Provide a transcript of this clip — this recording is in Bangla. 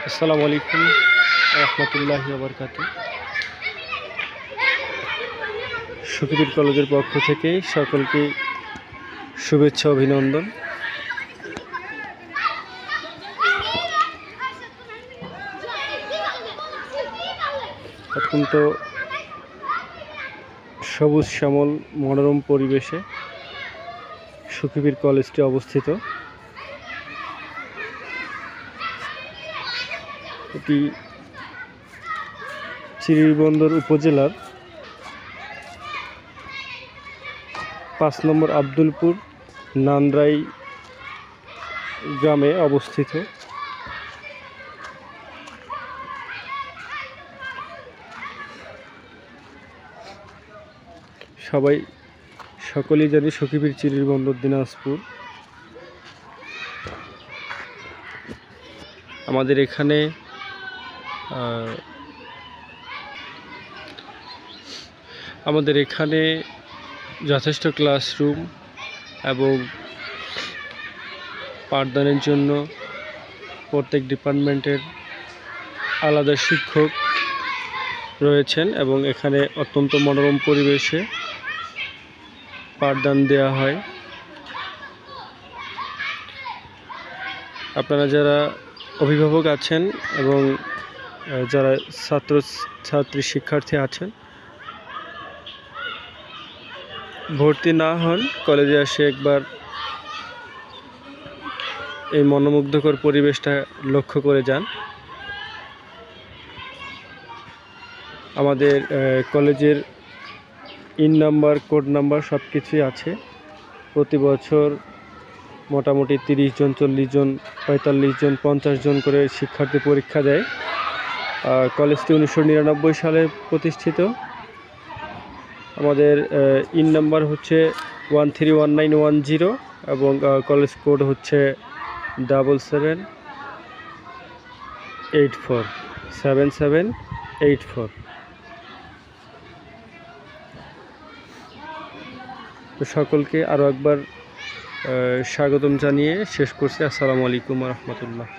আসসালামু আলাইকুম রহমতুল্লাহি ওয়া বারাকাতুহু। সখীপুর কলেজের পক্ষ থেকে সকলকে শুভেচ্ছা অভিনন্দন। অত্যন্ত সবুজ শ্যামল মনোরম পরিবেশে সখীপুর কলেজটি অবস্থিত। এটি চিরিরবন্দর উপজেলার ৫ নম্বর আব্দুলপুর নান্দ্রাই গ্রামে অবস্থিত। সকলেই জানি সখীপুর চিরিরবন্দর দিনাজপুর। আমাদের এখানে যথেষ্ট ক্লাসরুম এবং পাঠদানের জন্য প্রত্যেক ডিপার্টমেন্টের আলাদা শিক্ষক রয়েছেন এবং এখানে অত্যন্ত মনোরম পরিবেশে পাঠদান দেওয়া হয়। আপনারা যারা অভিভাবক আছেন এবং যারা ছাত্রী শিক্ষার্থী আছেন, ভর্তি না হন, কলেজে আসে একবার এই মনোমুগ্ধকর পরিবেশটা লক্ষ্য করে যান। আমাদের কলেজের নাম্বার, কোড নাম্বার সব কিছুই আছে। প্রতি বছর মোটামুটি 30 জন, 40 জন, 45 জন, 50 জন করে শিক্ষার্থী পরীক্ষা দেয়। কলেজটি 1999 সালে প্রতিষ্ঠিত। আমাদের নাম্বার হচ্ছে 131910 এবং কলেজ কোড হচ্ছে 7784 তো সকলকে আরও একবার স্বাগতম জানিয়ে শেষ করছি। আসসালামু আলাইকুম রহমতুল্লাহ।